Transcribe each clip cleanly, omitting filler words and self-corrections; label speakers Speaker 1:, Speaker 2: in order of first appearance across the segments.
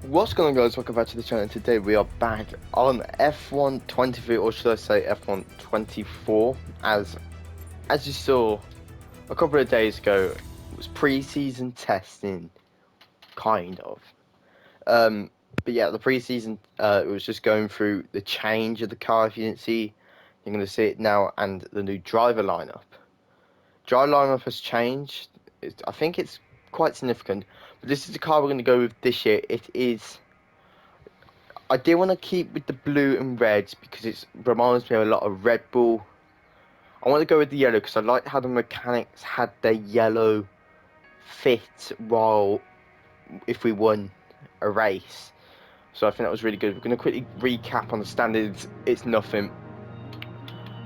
Speaker 1: What's going on, guys? Welcome back to the channel. Today we are back on F1 23, or should I say F1 24. As you saw a couple of days ago, it was pre-season testing, kind of. But yeah, the pre-season it was just going through the change of the car. If you didn't see, you're going to see it now, and the new driver lineup. Driver lineup has changed. I think it's quite significant. But this is the car we're going to go with this year. It is. I do want to keep with the blue and red because it reminds me a lot of Red Bull. I want to go with the yellow because I like how the mechanics had their yellow fit while if we won a race. So I think that was really good. We're going to quickly recap on the standards. It's nothing.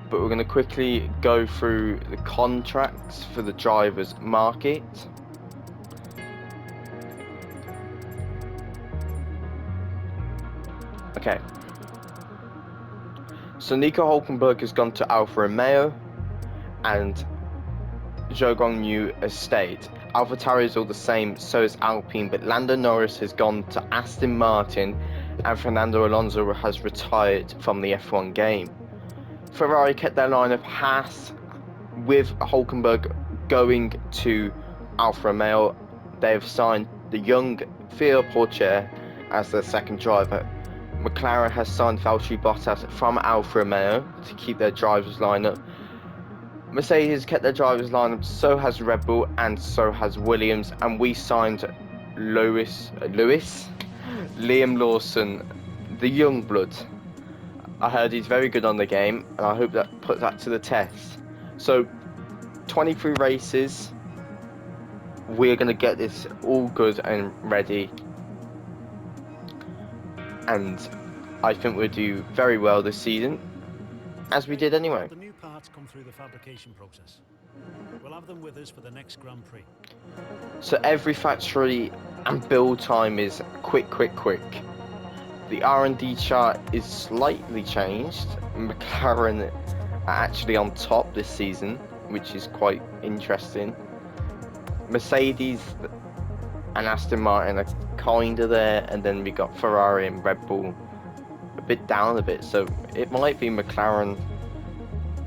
Speaker 1: But we're going to quickly go through the contracts for the drivers market. Okay. So Nico Hulkenberg has gone to Alfa Romeo and Zhou Guanyu has stayed. AlphaTauri is all the same, so is Alpine, but Lando Norris has gone to Aston Martin and Fernando Alonso has retired from the F1 game. Ferrari kept their lineup. Haas, with Hulkenberg going to Alfa Romeo, they have signed the young Theo Porcher as their second driver. McLaren has signed Valtteri Bottas from Alfa Romeo to keep their drivers lineup. Mercedes kept their drivers lineup, so has Red Bull and so has Williams, and we signed Liam Lawson, the young blood. I heard he's very good on the game, and I hope that puts that to the test. So, 23 races, we're going to get this all good and ready, and I think we'll do very well this season, as we did anyway.
Speaker 2: The new parts come through the fabrication process. We'll have them with us for the next Grand Prix.
Speaker 1: So every factory and build time is quick. The R&D chart is slightly changed. McLaren are actually on top this season, which is quite interesting. Mercedes and Aston Martin are kind of there, and then we got Ferrari and Red Bull a bit down a bit. So it might be McLaren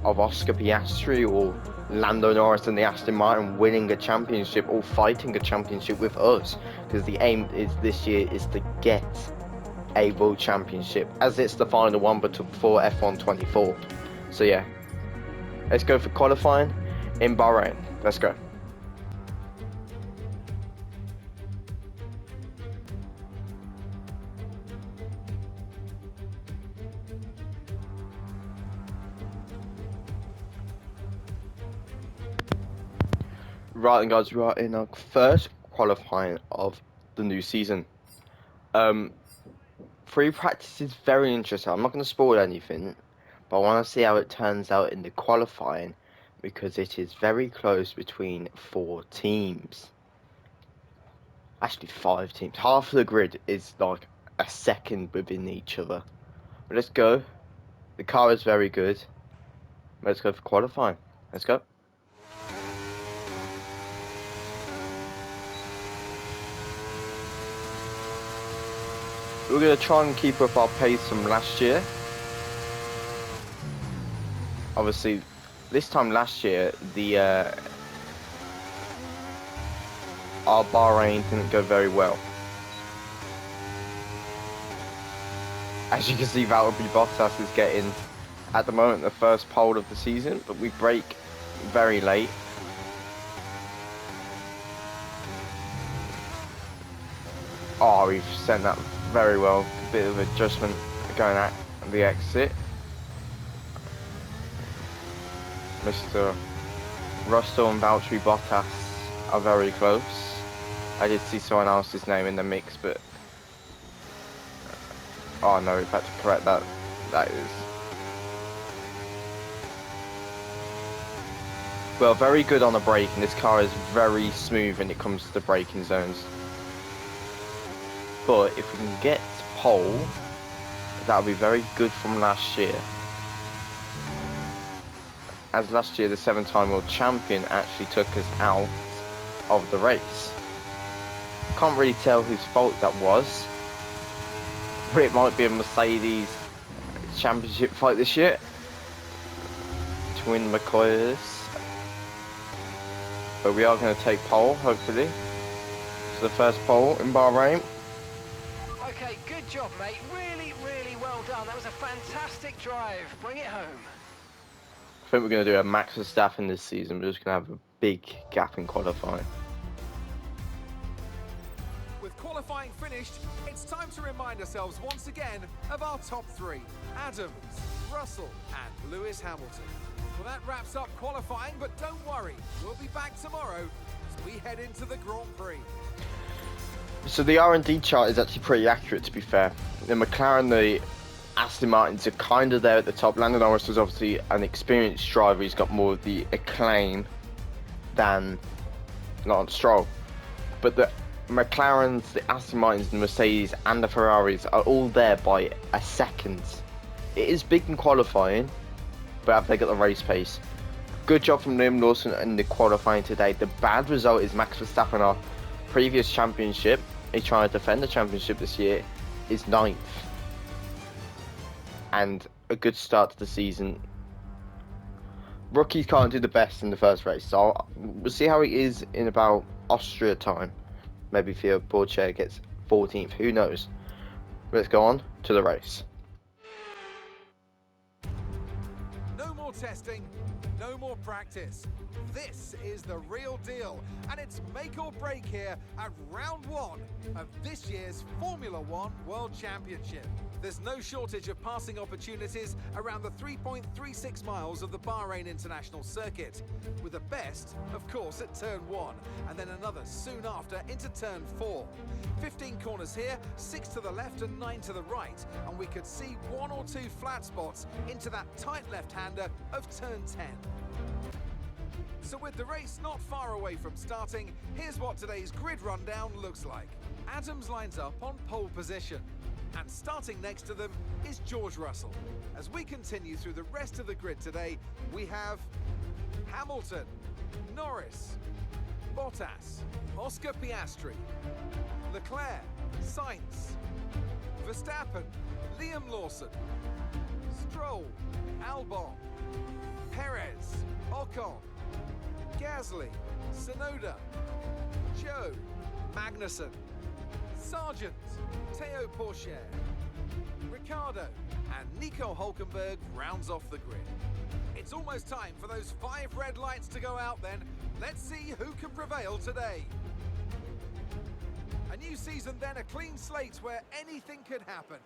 Speaker 1: of Oscar Piastri or Lando Norris and the Aston Martin winning a championship or fighting a championship with us, because the aim is this year is to get a world championship, as it's the final one but for F1 24. So yeah, let's go for qualifying in Bahrain. Let's go. Right then, guys, we are in our first qualifying of the new season. Free practice is very interesting. I'm not going to spoil anything, but I want to see how it turns out in the qualifying, because it is very close between 4 teams. Actually 5 teams. Half of the grid is like a second within each other. But let's go. The car is very good. Let's go for qualifying. Let's go. We're going to try and keep up our pace from last year. Obviously, this time last year, our Bahrain didn't go very well. As you can see, Valtteri Bottas is getting, at the moment, the first pole of the season, but we break very late. Oh, we've sent that very well. A bit of adjustment going at the exit. Mr. Russell and Valtteri Bottas are very close. I did see someone else's name in the mix, but oh no, we've had to correct that. That is, well, very good on the braking. This car is very smooth when it comes to the braking zones. But if we can get pole, that'll be very good from last year. As last year, the 7-time world champion actually took us out of the race. Can't really tell whose fault that was. but it might be a Mercedes championship fight this year to win McCoy's. But we are going to take pole, hopefully. So the first pole in Bahrain.
Speaker 3: Okay, good job, mate. Really, really well done. That was a fantastic drive. Bring it home.
Speaker 1: I think we're going to do a Max Verstappen this season. We're just going to have a big gap in qualifying.
Speaker 4: With qualifying finished, it's time to remind ourselves once again of our top three: Adams, Russell and Lewis Hamilton. Well, that wraps up qualifying, but don't worry, we'll be back tomorrow as we head into the Grand Prix.
Speaker 1: So the R&D chart is actually pretty accurate, to be fair. The McLaren, the Aston Martins are kind of there at the top. Lando Norris was obviously an experienced driver. He's got more of the acclaim than Lance Stroll. But the McLarens, the Aston Martins, the Mercedes and the Ferraris are all there by a second. It is big in qualifying, but have they got the race pace? Good job from Liam Lawson in the qualifying today. The bad result is Max Verstappen, our previous championship, he's trying to defend the championship this year, is 9th. And a good start to the season. Rookies can't do the best in the first race, so we'll see how he is in about Austria time. Maybe Theo Porcher gets 14th, who knows. Let's go on to the race.
Speaker 4: No more testing, no more practice. This is the real deal, and it's make or break here at round one of this year's Formula One World Championship. There's no shortage of passing opportunities around the 3.36 miles of the Bahrain International Circuit, with the best, of course, at turn 1, and then another soon after into turn 4. 15 corners here, 6 to the left and 9 to the right, and we could see 1 or 2 flat spots into that tight left-hander of turn 10. So with the race not far away from starting, here's what today's grid rundown looks like. Adams lines up on pole position, and starting next to them is George Russell. As we continue through the rest of the grid today, we have Hamilton, Norris, Bottas, Oscar Piastri, Leclerc, Sainz, Verstappen, Liam Lawson, Stroll, Albon, Perez, Ocon, Gasly, Tsunoda, Joe, Magnussen, Sargent, Theo Porcher, Ricciardo, and Nico Hülkenberg rounds off the grid. It's almost time for those 5 red lights to go out then. Let's see who can prevail today. A new season then, a clean slate where anything could happen.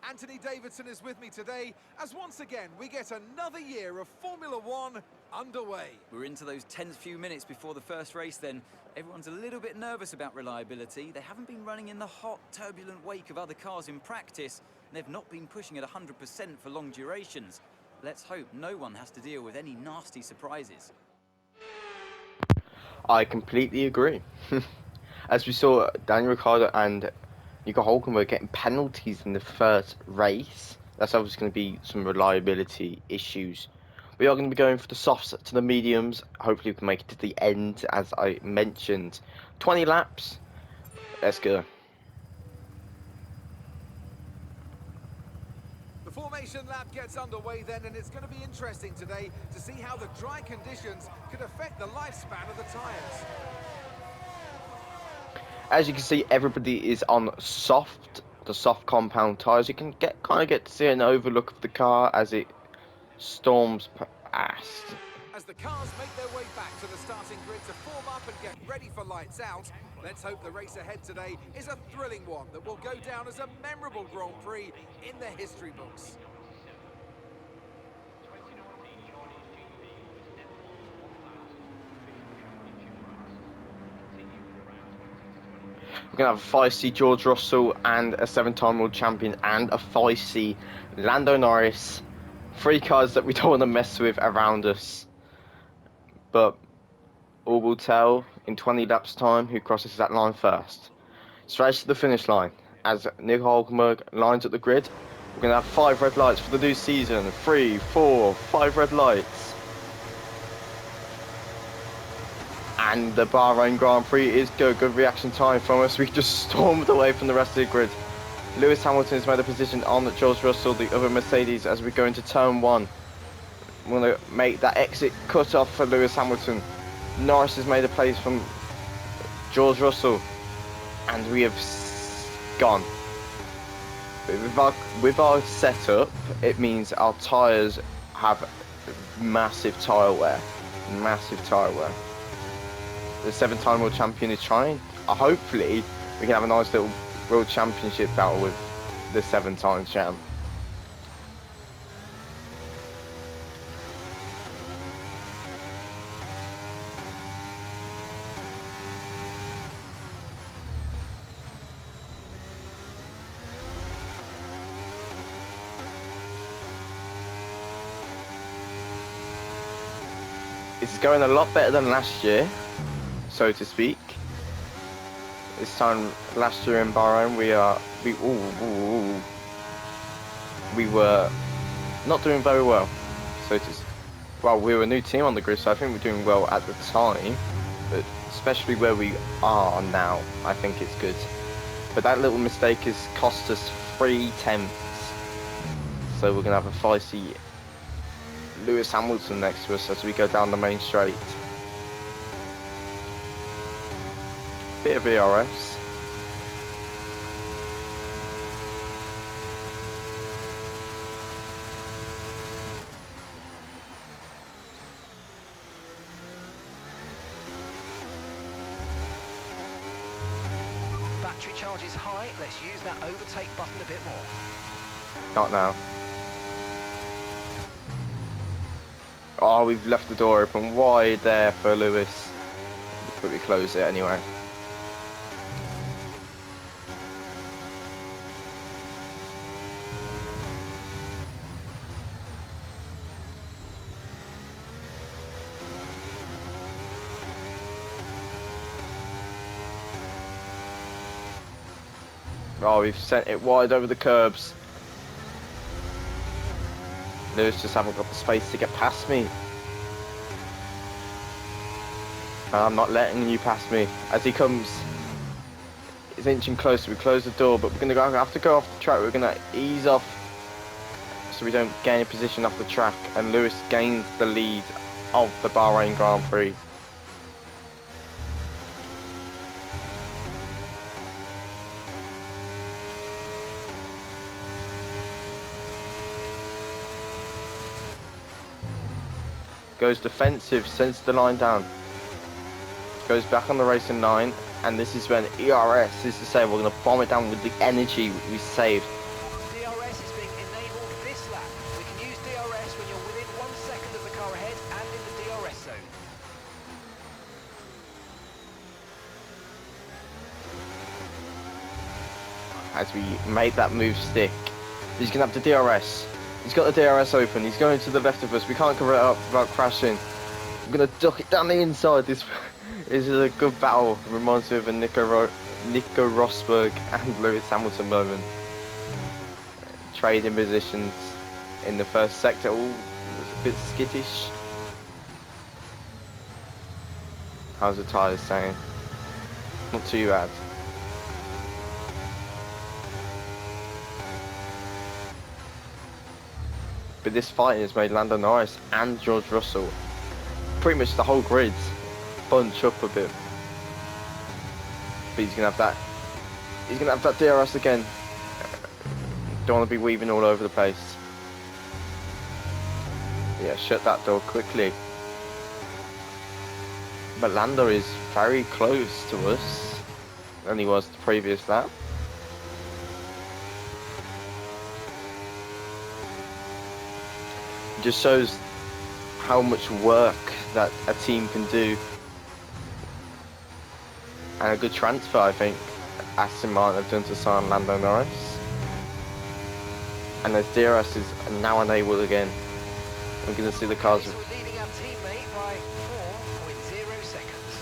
Speaker 4: Anthony Davidson is with me today as once again we get another year of Formula One underway.
Speaker 5: We're into those tense few minutes before the first race then. Everyone's a little bit nervous about reliability. They haven't been running in the hot, turbulent wake of other cars in practice, and they've not been pushing at 100% for long durations. Let's hope no one has to deal with any nasty surprises.
Speaker 1: I completely agree. As we saw, Daniel Ricciardo and Nico Hülkenberg getting penalties in the first race. That's obviously going to be some reliability issues. We are going to be going for the softs to the mediums. Hopefully we can make it to the end, as I mentioned. 20 laps. Let's go.
Speaker 4: The formation lap gets underway then, and it's going to be interesting today to see how the dry conditions could affect the lifespan of the tyres.
Speaker 1: As you can see, everybody is on the soft compound tyres. You can kind of get to see an overlook of the car as it storms past.
Speaker 4: As the cars make their way back to the starting grid to form up and get ready for lights out, let's hope the race ahead today is a thrilling one that will go down as a memorable Grand Prix in the history books.
Speaker 1: We're going to have a feisty George Russell and a 7-time world champion and a feisty Lando Norris. 3 cars that we don't want to mess with around us. But all will tell in 20 laps time who crosses that line first. Straight to the finish line as Nico Hülkenberg lines up the grid. We're going to have 5 red lights for the new season. 3, 4, 5 red lights. And the Bahrain Grand Prix is good. Good reaction time from us. We just stormed away from the rest of the grid. Lewis Hamilton's made a position on George Russell, the other Mercedes, as we go into turn 1. We're going to make that exit cut off for Lewis Hamilton. Norris has made a place from George Russell, and we have gone. With our setup, it means our tyres have massive tyre wear. Massive tyre wear. The 7-time world champion is trying. Hopefully, we can have a nice little world championship battle with the 7-time champ. It's going a lot better than last year, so to speak. This time last year in Bahrain, we were not doing very well. We were a new team on the grid, so I think we're doing well at the time, but especially where we are now, I think it's good. But that little mistake has cost us 3 tenths, so we're gonna have a feisty Lewis Hamilton next to us as we go down the main straight. Bit of ERS.
Speaker 3: Battery charge is high. Let's use that overtake button a bit more.
Speaker 1: Not now. Oh, we've left the door open wide there for Lewis. But we close it anyway. Oh, we've sent it wide over the curbs. Lewis just haven't got the space to get past me. I'm not letting you pass me. As he comes, he's inching closer. We close the door, but we're going to have to go off the track. We're going to ease off so we don't gain a position off the track. And Lewis gains the lead of the Bahrain Grand Prix. Goes defensive, sends the line down. Goes back on the racing line, and this is when ERS is to say we're going to bomb it down with the energy we saved.
Speaker 3: DRS is being enabled this lap. We can use DRS when you're within 1 second of the car ahead and in the DRS zone.
Speaker 1: As we make that move stick, he's going to have the DRS. He's got the DRS open. He's going to the left of us. We can't cover it up without crashing. I'm going to duck it down the inside. This is a good battle. It reminds me of a Nico Rosberg and Lewis Hamilton moment. Trading positions in the first sector. Ooh, it was a bit skittish. How's the tyres saying? Not too bad. But this fight has made Lando Norris and George Russell, pretty much the whole grid, bunch up a bit. But he's gonna have that. He's gonna have that DRS again. Don't want to be weaving all over the place. Yeah, shut that door quickly. But Lando is very close to us than he was the previous lap. It just shows how much work that a team can do, and a good transfer I think Aston Martin have done to sign Lando Norris. And as DRS is now enabled again, we're going to see the cars.
Speaker 3: So we're leading our teammate by 4.0 seconds.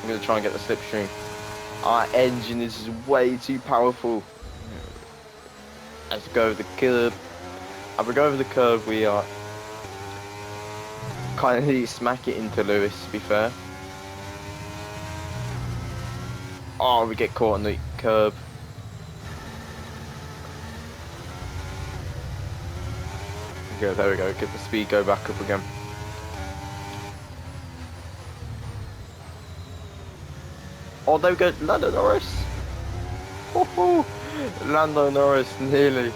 Speaker 1: I'm going to try and get the slipstream. Our engine is way too powerful. As we go over the curb. As we go over the curb, we are kind of smack it into Lewis, to be fair. Oh, we get caught on the curb. Okay, there we go. Get the speed go back up again. Oh, there we go. Lando Norris. Woohoo! Lando Norris, nearly.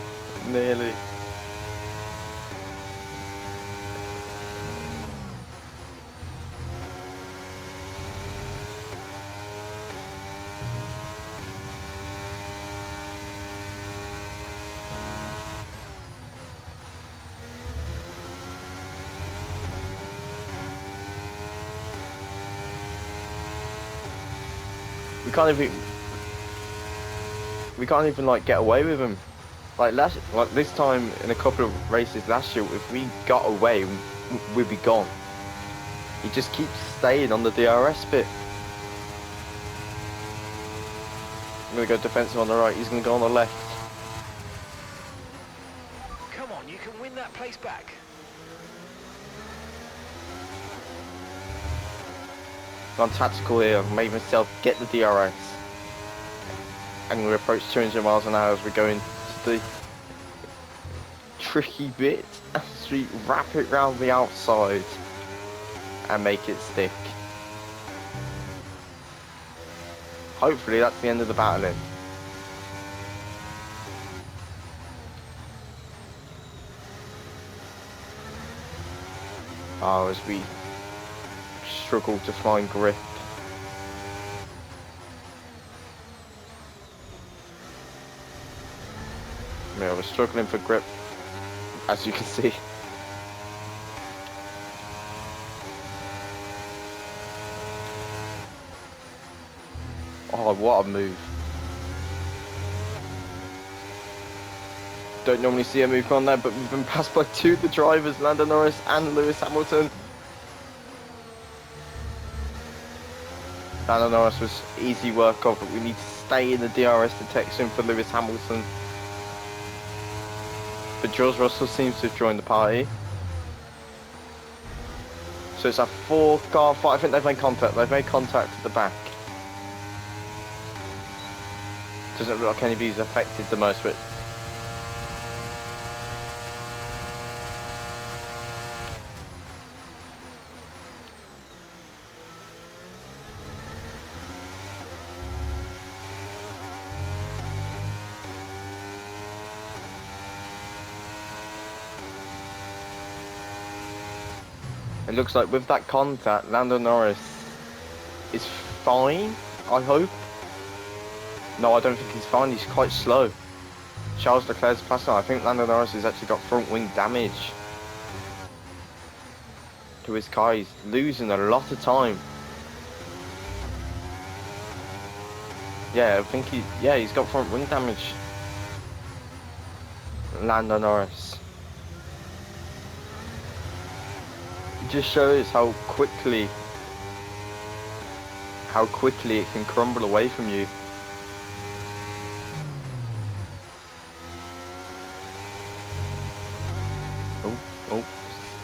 Speaker 1: We can't even like get away with him. Like this time in a couple of races last year, if we got away, we'd be gone. He just keeps staying on the DRS bit. I'm gonna go defensive on the right. He's gonna go on the left.
Speaker 3: Come on, you can win that place back.
Speaker 1: Gone tactical here. Made myself get the DRS. And we approach 200 miles an hour as we go into the tricky bit as we wrap it round the outside and make it stick. Hopefully that's the end of the battle then. Oh, as we struggle to find grip. Yeah, we're struggling for grip, as you can see. Oh, what a move. Don't normally see a move on there, but we've been passed by two of the drivers, Lando Norris and Lewis Hamilton. Lando Norris was easy work off, but we need to stay in the DRS detection for Lewis Hamilton. But George Russell seems to have joined the party. So it's a 4-car fight. I think they've made contact. They've made contact at the back. Doesn't look like anybody's affected the most, but it looks like with that contact, Lando Norris is fine, I hope. No, I don't think he's fine. He's quite slow. Charles Leclerc's passing. I think Lando Norris has actually got front wing damage to his car. He's losing a lot of time. Yeah, I think he's got front wing damage. Lando Norris. It just shows how quickly it can crumble away from you. Oh,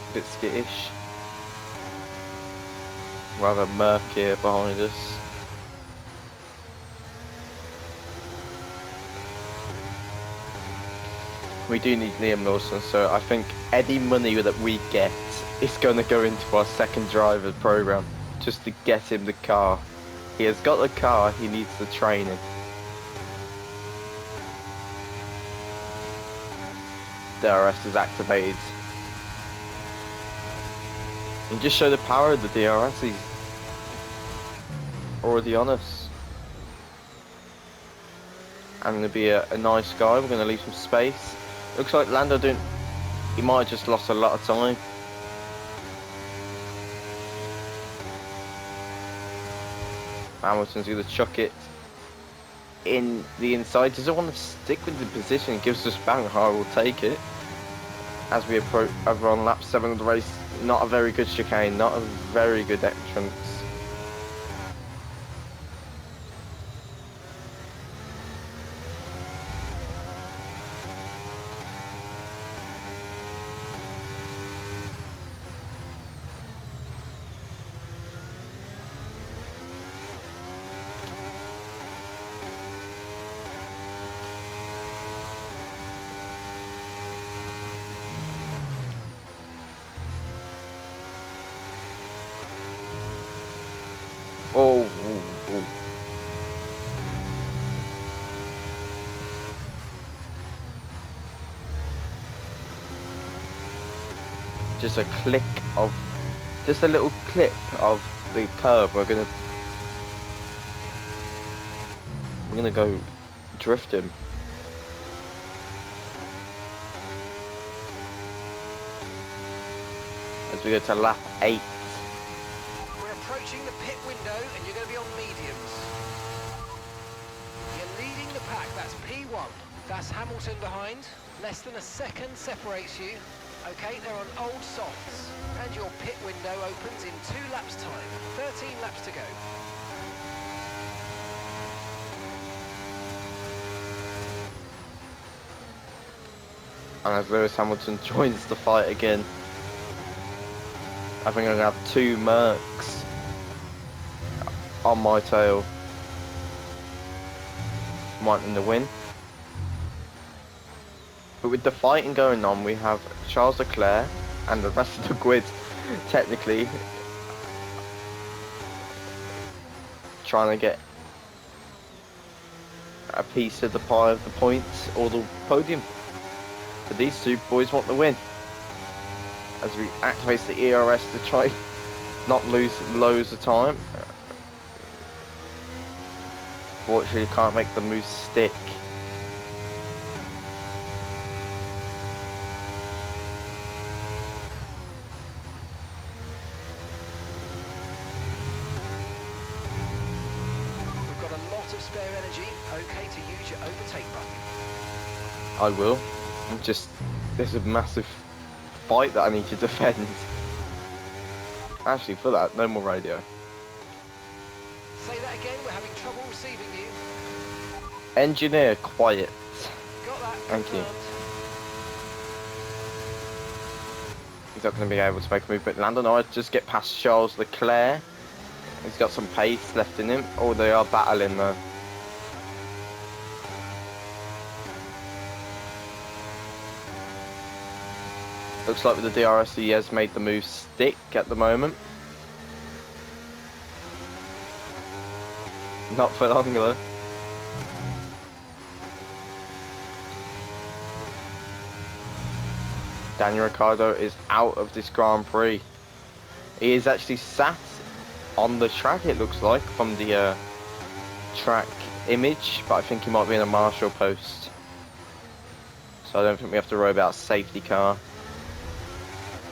Speaker 1: a bit skittish. Rather murk here behind us. We do need Liam Lawson, so I think any money that we get is going to go into our second driver program just to get him the car. He has got the car, he needs the training. DRS is activated. And just show the power of the DRS, he's already on us. I'm going to be a nice guy, we're going to leave some space. Looks like Lando he might have just lost a lot of time. Hamilton's going to chuck it in the inside. Doesn't want to stick with the position, gives us back. I will take it. As we approach over on lap 7 of the race, not a very good chicane, not a very good entrance. just a click of, just a little clip of the curb. We're gonna go drift him. As we go to lap 8.
Speaker 3: We're approaching the pit window and you're going to be on mediums. You're leading the pack, that's P1. That's Hamilton behind. Less than a second separates you. Okay, they're on old softs. And your pit window opens in 2 laps time. 13 laps to go.
Speaker 1: And as Lewis Hamilton joins the fight again, I think I'm going to have 2 Mercs on my tail, wanting the win. But with the fighting going on, we have Charles Leclerc and the rest of the grid, technically, trying to get a piece of the pie of the points or the podium. But these 2 boys want the win. As we activate the ERS to try not lose loads of time. Fortunately, can't make the move stick.
Speaker 3: We've got a lot of spare energy. Okay to use your overtake button.
Speaker 1: I will. There's a massive fight that I need to defend. Actually, for that, no more radio.
Speaker 3: Say that again, we're having trouble receiving you.
Speaker 1: Engineer, quiet.
Speaker 3: Got that.
Speaker 1: Thank you.
Speaker 3: confirmed.
Speaker 1: He's not going to be able to make a move, but Lando Norris just get past Charles Leclerc. He's got some pace left in him. Oh, they are battling though. Looks like with the DRS he has made the move stick at the moment. Not for long though. Daniel Ricciardo is out of this Grand Prix. He is actually sat on the track, it looks like, from the track image, but I think he might be in a marshal post. So I don't think we have to worry about a safety car.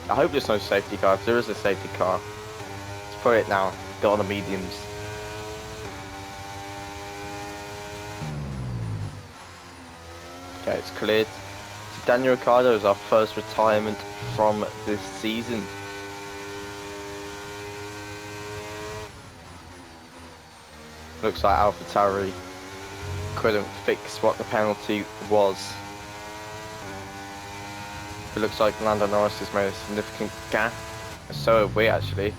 Speaker 1: I hope there's no safety car. If there is a safety car, let's put it now. Go on the mediums. Okay, it's cleared. So Daniel Ricciardo is our first retirement from this season. Looks like AlphaTauri couldn't fix what the penalty was. It looks like Lando Norris has made a significant gap. So have we actually.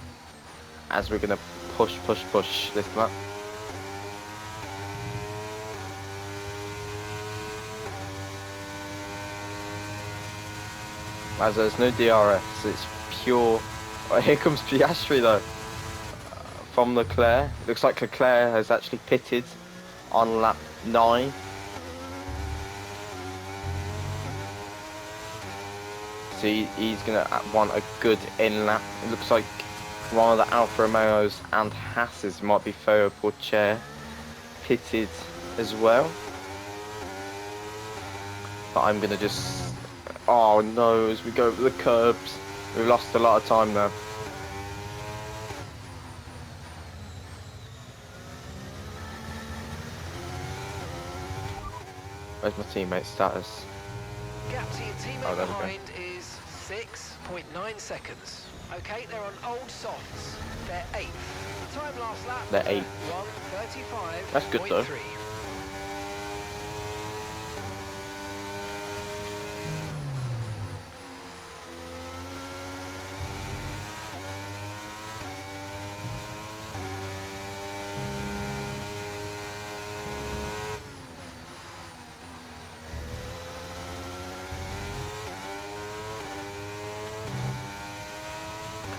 Speaker 1: As we're going to push this lap. As there's no DRS, it's pure. Oh, here comes Piastri though. From Leclerc. Looks like Leclerc has actually pitted on lap 9. So he's going to want a good in lap. It looks like one of the Alfa Romeos and Haas's might be Ferro Porcher pitted as well. But I'm going to just... Oh no, as we go over the curbs. We've lost a lot of time now. Where's my teammate status?
Speaker 3: Gap to your teammate
Speaker 1: there we go.
Speaker 3: behind is 6.9 seconds. Okay, they're on old softs. They're 8th. Time last lap.
Speaker 1: They're 8th.
Speaker 3: 1:35.3.
Speaker 1: That's good though.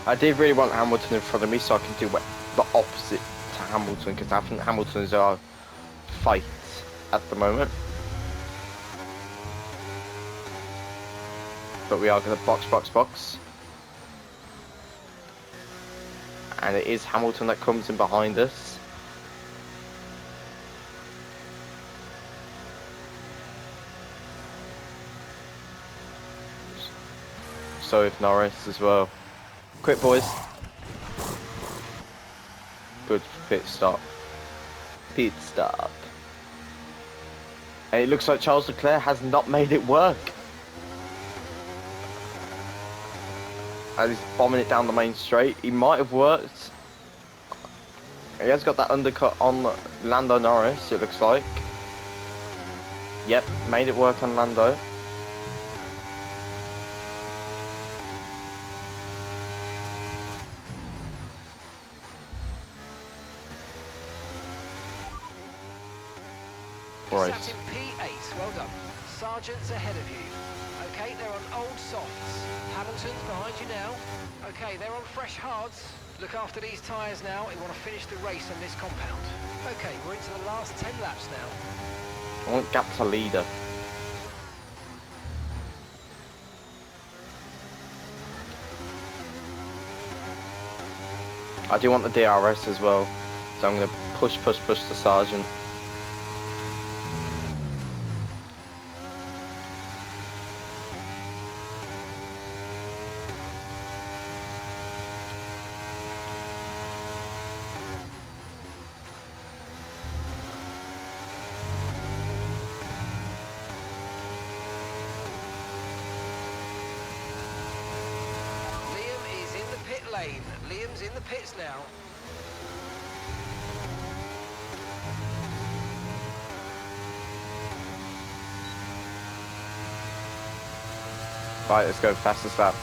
Speaker 1: I did really want Hamilton in front of me so I can do the opposite to Hamilton, because I think Hamilton is our fight at the moment. But we are going to box. and it is Hamilton that comes in behind us. So if Norris as well. Quick, boys. Good pit stop. Pit stop. And it looks like Charles Leclerc has not made it work. And he's bombing it down the main straight. He might have worked. He has got that undercut on Lando Norris, it looks like. Yep, made it work on Lando.
Speaker 3: You're sat in P8, well done. Sargent's ahead of you. Okay, they're on old softs. Hamilton's behind you now. Okay, they're on fresh hards. Look after these tyres now. We want to finish the race on this compound. Okay, we're into the last 10 laps now.
Speaker 1: I want gap to leader. I do want the DRS as well, so I'm going to push the Sargent.
Speaker 3: Liam's in the pits now.
Speaker 1: Right, let's go fastest lap.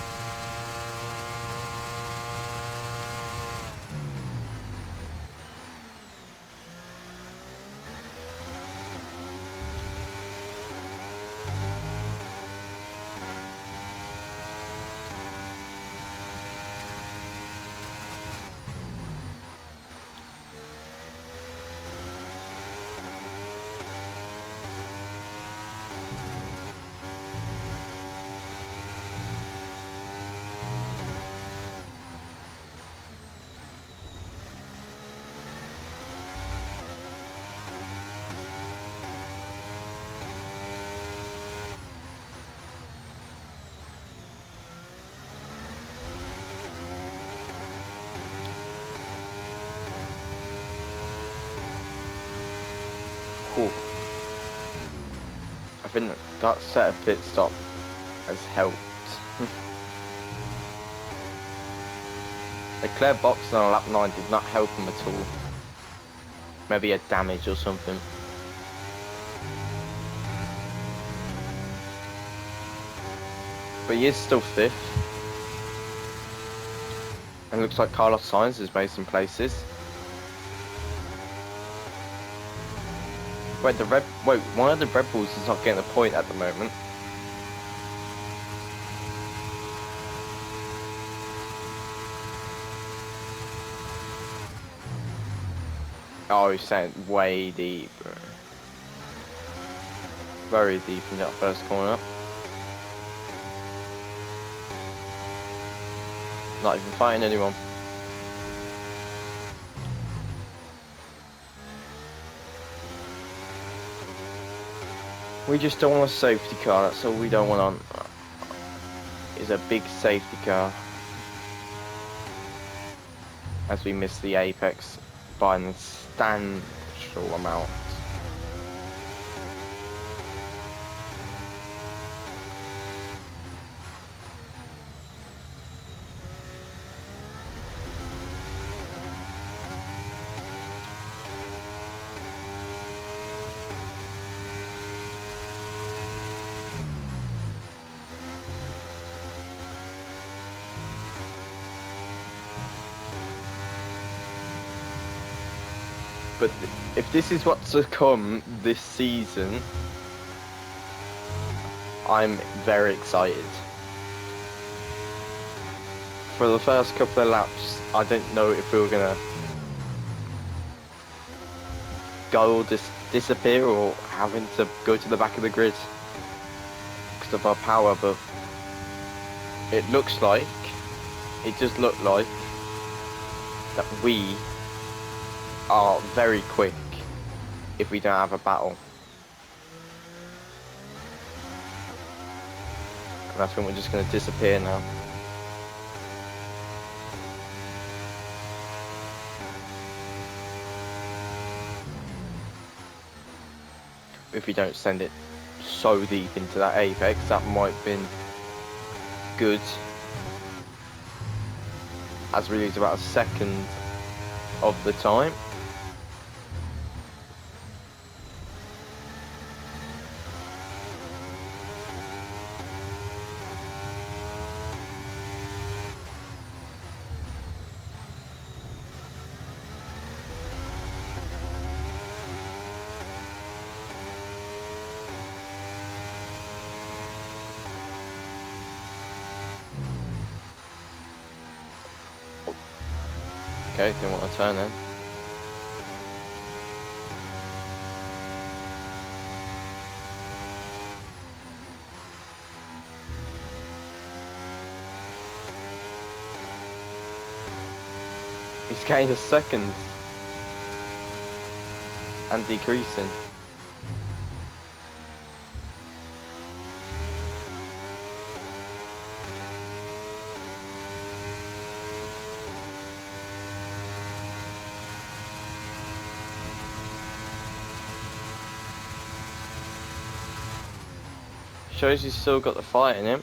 Speaker 1: Cool. I think that set of pit stop has helped. Leclerc boxing on lap 9 did not help him at all. Maybe a damage or something. But he is still 5th. And looks like Carlos Sainz has made some places. Wait, one of the Red Bulls is not getting a point at the moment. Oh, he's saying way deep. Very deep in that first corner. Not even fighting anyone. We just don't want a safety car, that's all we don't want on. Is a big safety car. As we miss the apex by an substantial amount. But if this is what's to come this season, I'm very excited. For the first couple of laps, I didn't know if we were gonna go or disappear or having to go to the back of the grid because of our power, but it does look like that we are very quick if we don't have a battle. And I think we're just going to disappear now. If we don't send it so deep into that apex, that might have been good. As we lose about a second of the time. Okay, didn't want to turn then. He's gained a second and decreasing. Shows he's still got the fight in him.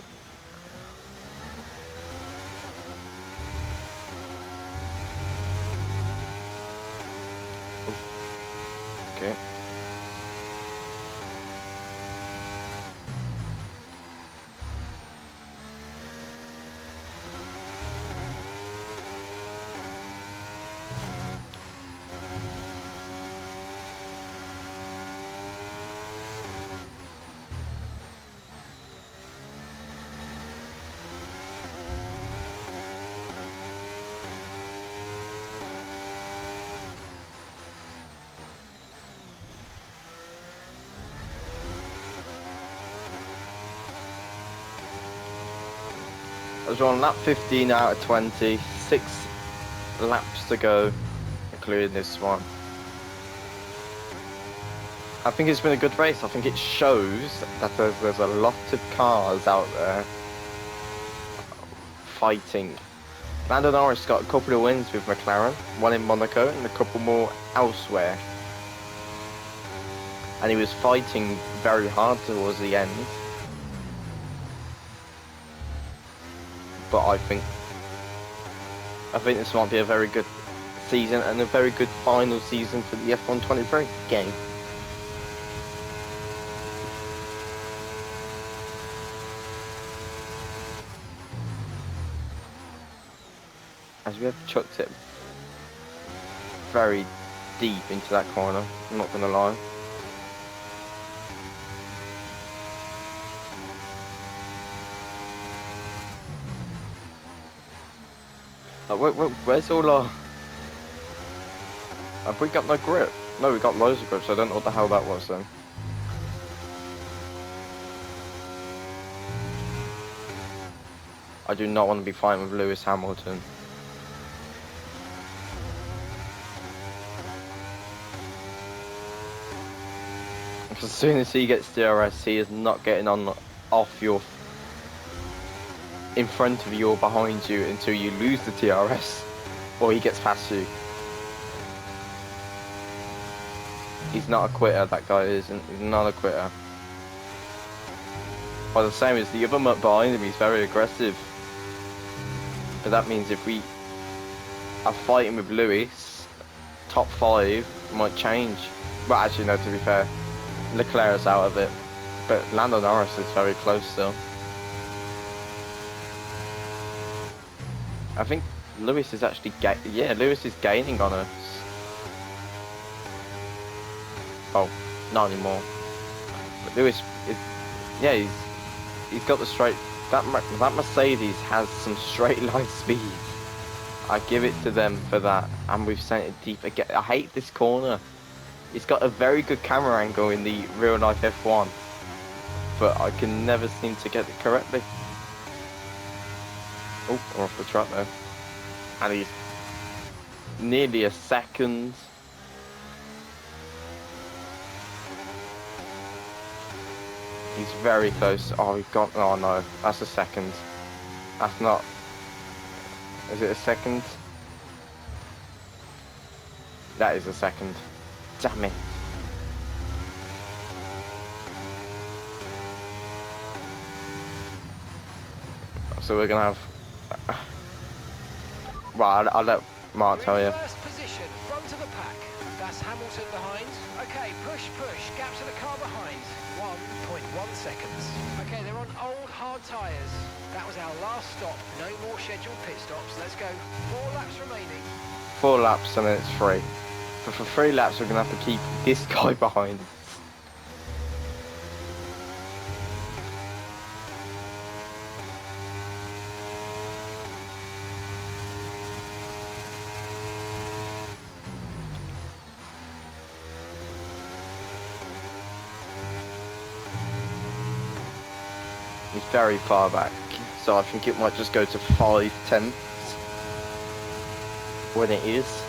Speaker 1: Okay. As we're on lap 15 out of 20, 6 laps to go, including this one. I think it's been a good race. I think it shows that there's a lot of cars out there fighting. Lando Norris got a couple of wins with McLaren, one in Monaco and a couple more elsewhere. And he was fighting very hard towards the end. But I think this might be a very good season and a very good final season for the F1 23 game. As we have chucked it very deep into that corner, I'm not going to lie. Where's all our... Have we got no grip? No, we got loads of grip, so I don't know what the hell that was then. I do not want to be fighting with Lewis Hamilton. As soon as he gets DRS, he is not getting on off your... in front of you or behind you until you lose the TRS or he gets past you. He's not a quitter, that guy isn't. He's not a quitter. But the same as the other mutt behind him, he's very aggressive. But that means if we are fighting with Lewis, top 5 might change. Well, actually no, to be fair, Leclerc's out of it. But Lando Norris is very close still. I think Lewis is actually Lewis is gaining on us. Oh, not anymore. But Lewis is, he's got the straight. That Mercedes has some straight line speed. I give it to them for that, and we've sent it deep again. I hate this corner. It's got a very good camera angle in the real life F1, but I can never seem to get it correctly. Oh, we're off the track there. And he's nearly a second. He's very close. Oh, he got. Oh no, that's a second. That's not. Is it a second? That is a second. Damn it. So we're gonna have. Well, I'll let Mark tell you.
Speaker 3: First position, front of the pack. That's Hamilton behind. Okay, push, push. Gap to the car behind. 1.1 seconds. Okay, they're on old hard tyres. That was our last stop. No more scheduled pit stops. Let's go. 4 laps remaining.
Speaker 1: 4 laps and then it's free. But for 3 laps, we're gonna have to keep this guy behind. He's very far back, so I think it might just go to 5 tenths when it is.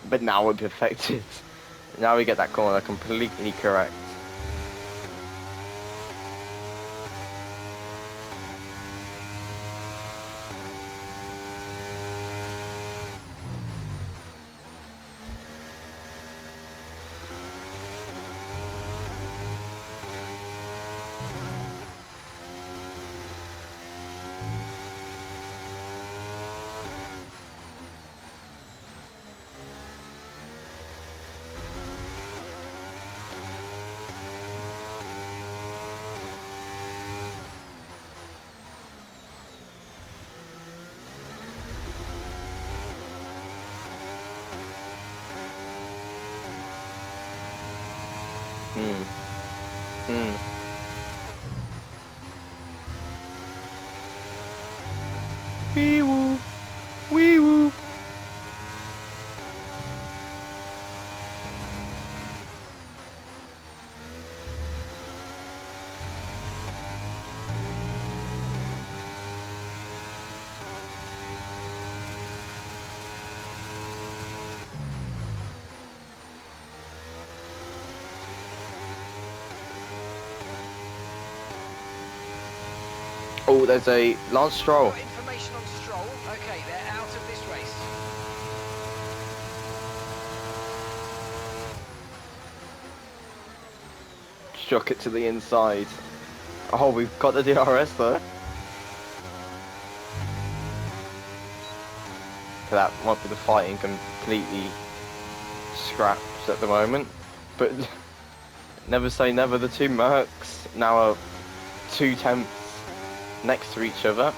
Speaker 1: But now we're perfected. Now we get that corner completely correct. Wee woo, wee woo. Oh, there's a Lance Stroll.
Speaker 3: Got information on Stroll. Okay, they're out of this race.
Speaker 1: Shook it to the inside. Oh, we've got the DRS though. So that might be the fighting completely scrapped at the moment. But never say never, the 2 Mercs now are 2 tenths next to each other.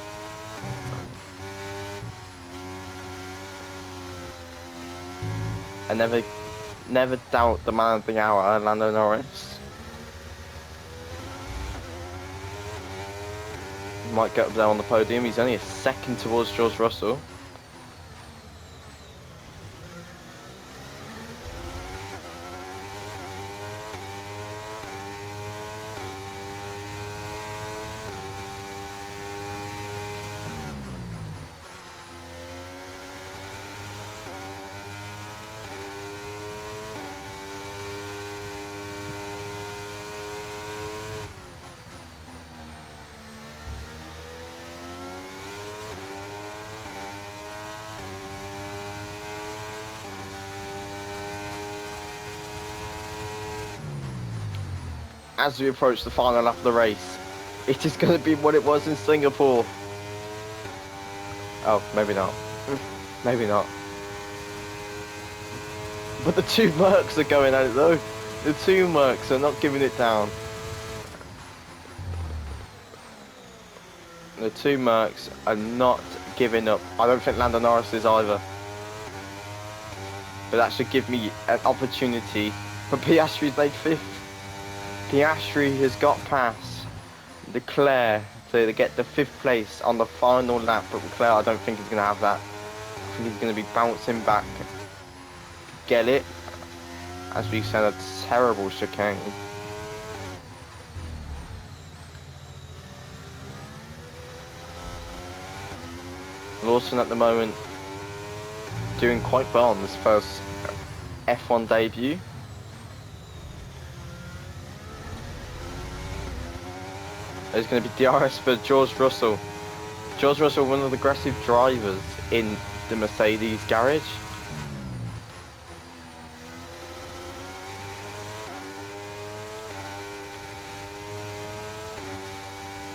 Speaker 1: I never doubt the man of the hour, Lando Norris. Might get up there on the podium. He's only a second towards George Russell. As we approach the final lap of the race, it is going to be what it was in Singapore. Oh, maybe not. Maybe not. But the 2 Mercs are going at it though. The 2 Mercs are not giving it down. The 2 Mercs are not giving up. I don't think Lando Norris is either. But that should give me an opportunity. But Piastri's made 5th. Piastri has got past Leclerc to get the 5th place on the final lap, but Leclerc I don't think he's going to have that. I think he's going to be bouncing back. Get it? As we said, a terrible chicane. Lawson at the moment doing quite well on this first F1 debut. There's going to be DRS for George Russell. George Russell, one of the aggressive drivers in the Mercedes garage.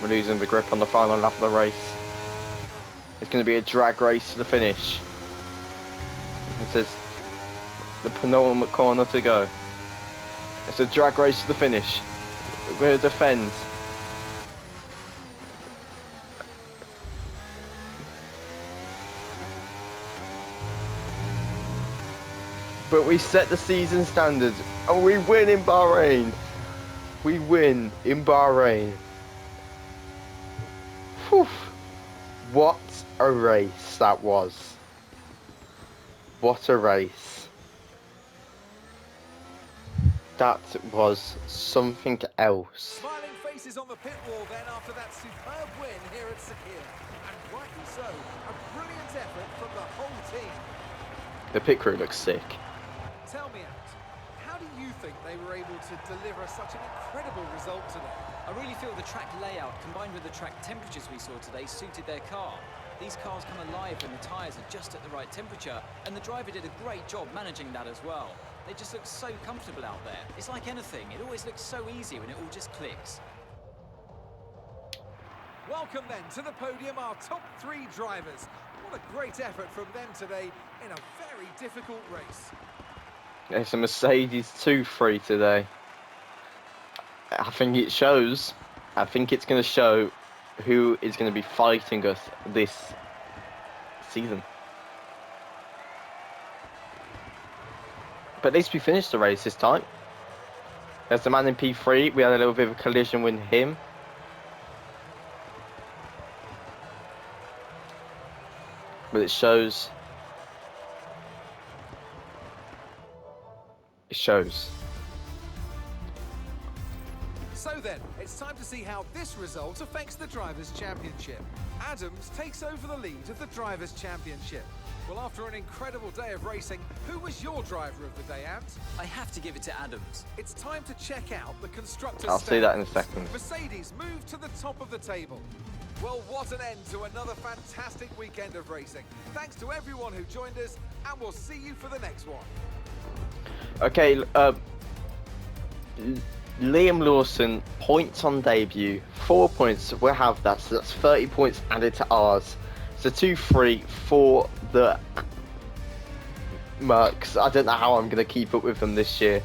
Speaker 1: We're losing the grip on the final lap of the race. It's going to be a drag race to the finish. It says the penultimate corner to go. It's a drag race to the finish. We're going to defend. But we set the season standards and we win in Bahrain. We win in Bahrain. Whew. What a race that was. What a race. That was something else.
Speaker 4: Smiling faces on the pit wall then after that superb win here at Sakir. And rightly so, a brilliant effort from the whole team.
Speaker 1: The pit crew looks sick.
Speaker 4: Tell me, Ant, how do you think they were able to deliver such an incredible result today?
Speaker 5: I really feel the track layout combined with the track temperatures we saw today suited their car. These cars come alive when the tyres are just at the right temperature, and the driver did a great job managing that as well. They just look so comfortable out there. It's like anything, it always looks so easy when it all just clicks.
Speaker 4: Welcome then to the podium, our top 3 drivers. What a great effort from them today in a very difficult race.
Speaker 1: It's a Mercedes 2-3 today. I think it shows. I think it's going to show who is going to be fighting us this season. But at least we finished the race this time. There's the man in P3. We had a little bit of a collision with him. But it shows. It shows.
Speaker 4: So then, it's time to see how this result affects the Drivers' Championship. Adams takes over the lead of the Drivers' Championship. Well, after an incredible day of racing, who was your driver of the day, Ant?
Speaker 5: I have to give it to Adams.
Speaker 4: It's time to check out the Constructors'
Speaker 1: I'll see that in a
Speaker 4: standings.
Speaker 1: second.
Speaker 4: Mercedes move to the top of the table. Well, what an end to another fantastic weekend of racing. Thanks to everyone who joined us, and we'll see you for the next one.
Speaker 1: Okay, Liam Lawson, points on debut, 4 points, we'll have that, so that's 30 points added to ours. So 2-3 for the Mercs. I don't know how I'm going to keep up with them this year.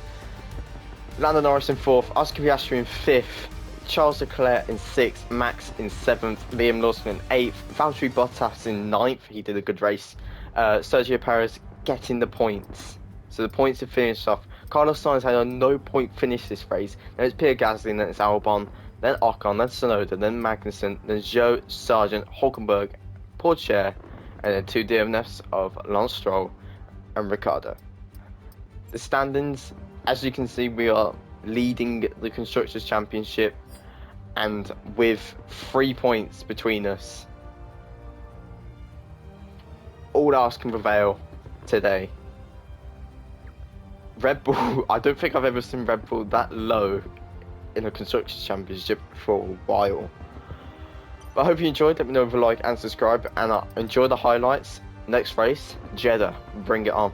Speaker 1: Lando Norris in 4th, Oscar Piastri in 5th, Charles Leclerc in 6th, Max in 7th, Liam Lawson in 8th, Valtteri Bottas in 9th, he did a good race, Sergio Perez getting the points. So the points have finished off. Carlos Sainz had a no-point finish this race. Then it's Pierre Gasly, then it's Albon, then Ocon, then Tsunoda, then Magnussen, then Zhou, Sargent, Hulkenberg, Pourchaire, and then 2 DNFs of Lance Stroll and Ricciardo. The standings, as you can see, we are leading the Constructors' Championship, and with 3 points between us. All else can prevail today. Red Bull, I don't think I've ever seen Red Bull that low in a Constructors' Championship for a while. But I hope you enjoyed. Let me know if you like and subscribe, and enjoy the highlights. Next race, Jeddah, bring it on.